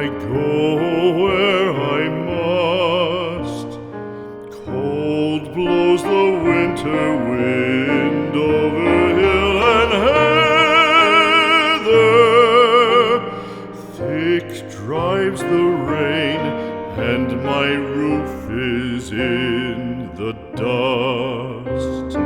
go where I must. Cold blows the winter wind over hill and heather. Thick drives the rain, and my roof is in the dust.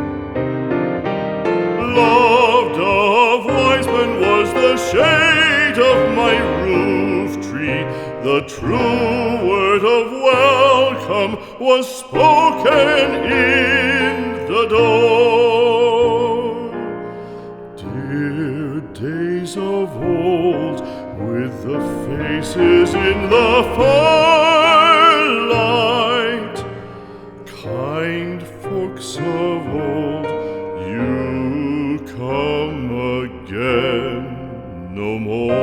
Loved of wise men was the shade of my roof tree. The true word of welcome was spoken in the door. Dear days of old, with the faces in the firelight, kind folks of old, you come again no more.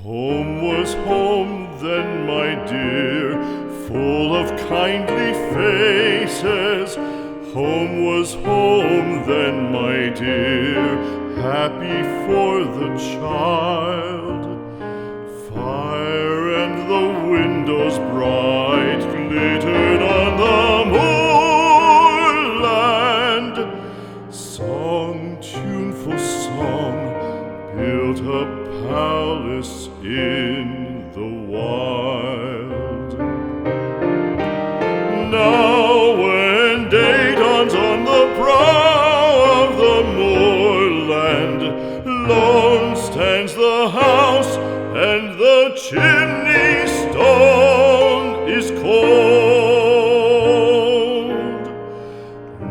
Home was home then, my dear, full of kindly faces. Home was home then, my dear, happy for the child. Fire and the windows bright glittered on the moorland. Song, tuneful song, built a palace in the wild. Now when day dawns on the brow of the moorland, lone stands the house, and the chimney stone is cold.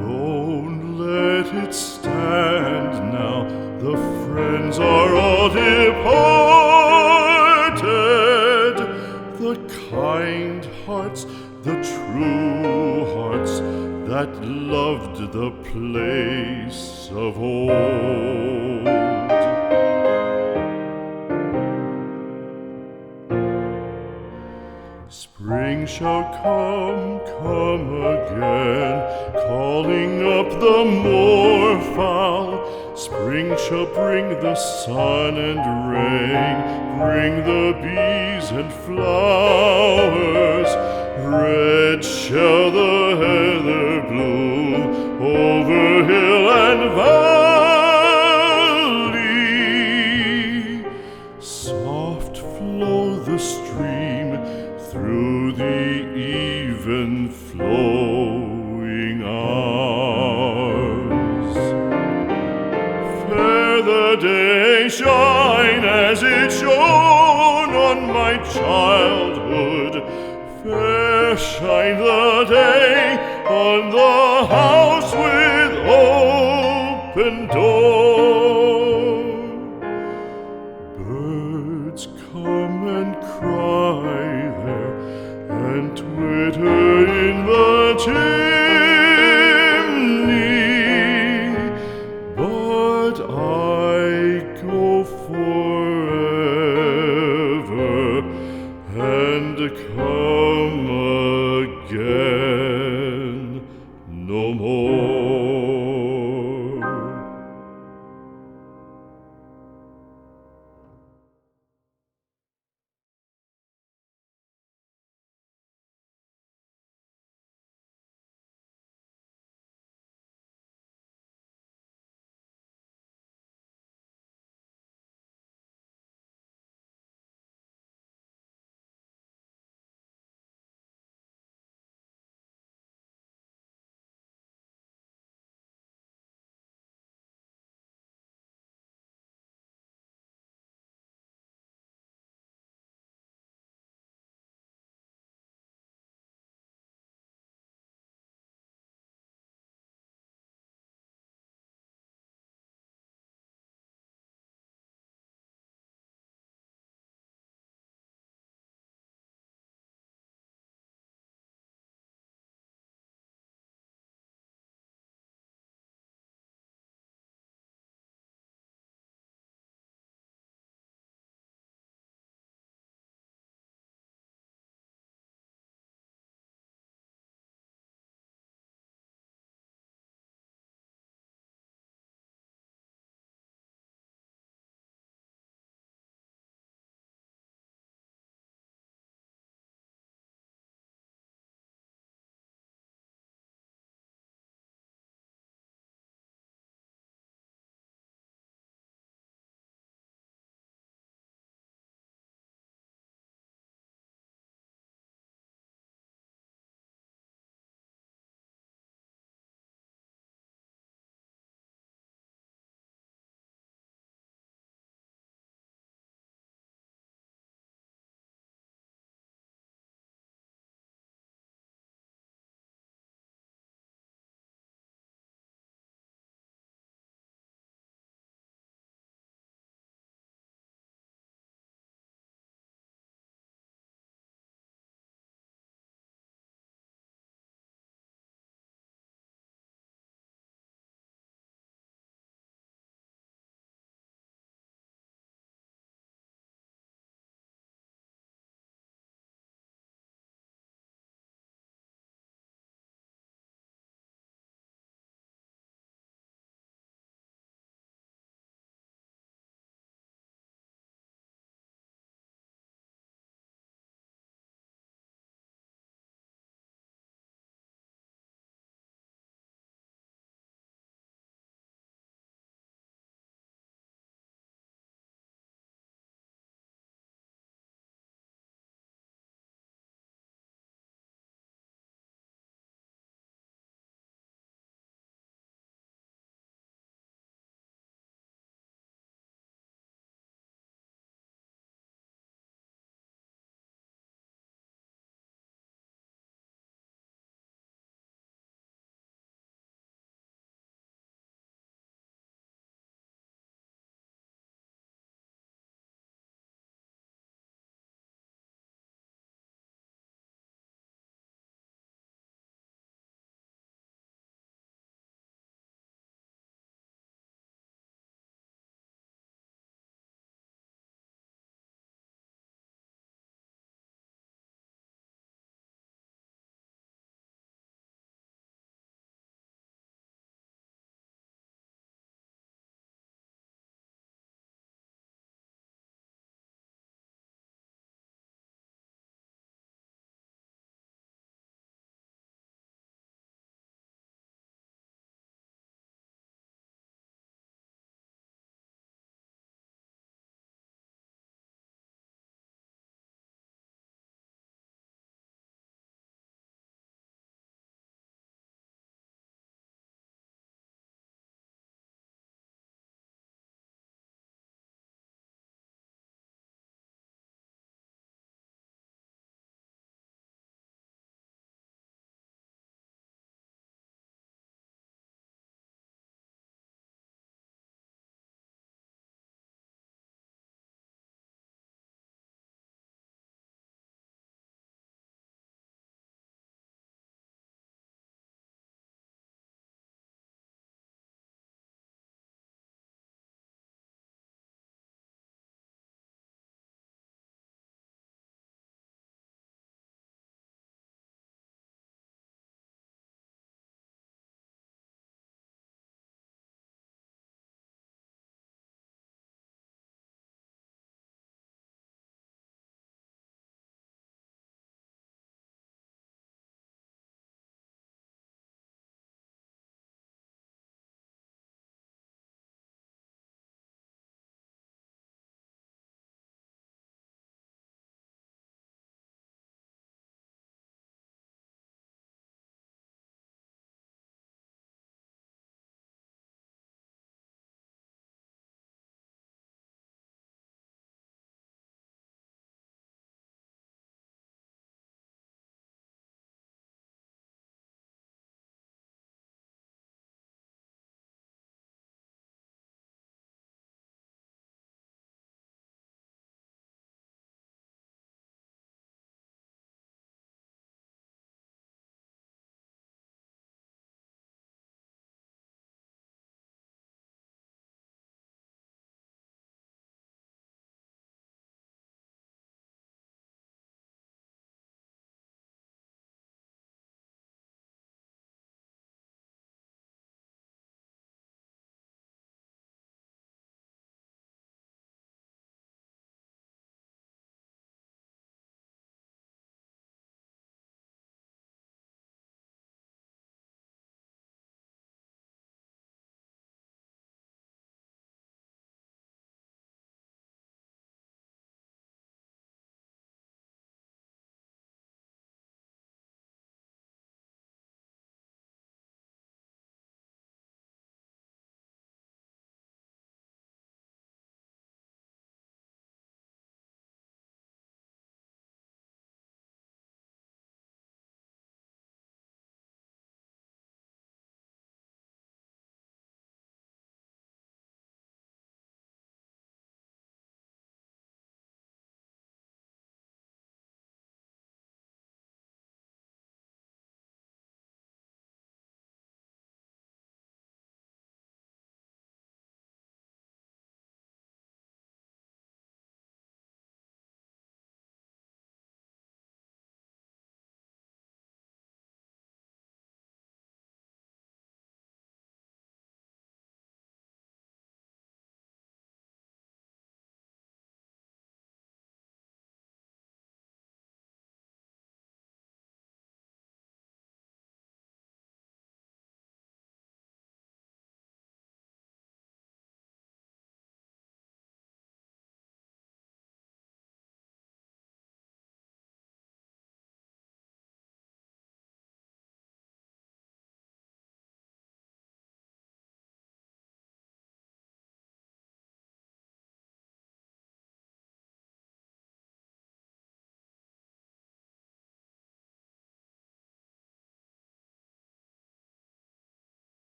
Lone let it stand now, the friends are all departed. The kind hearts, the true hearts, that loved the place of old. Spring shall come again, calling up the moorfowl. Spring shall bring the sun and rain, bring the bees and flowers. Red shall the heather bloom over hill and valley. Soft flow the stream through the even flowing hours. Fair the day shine as it shone on my childhood. Fair shine the day on the house with open door.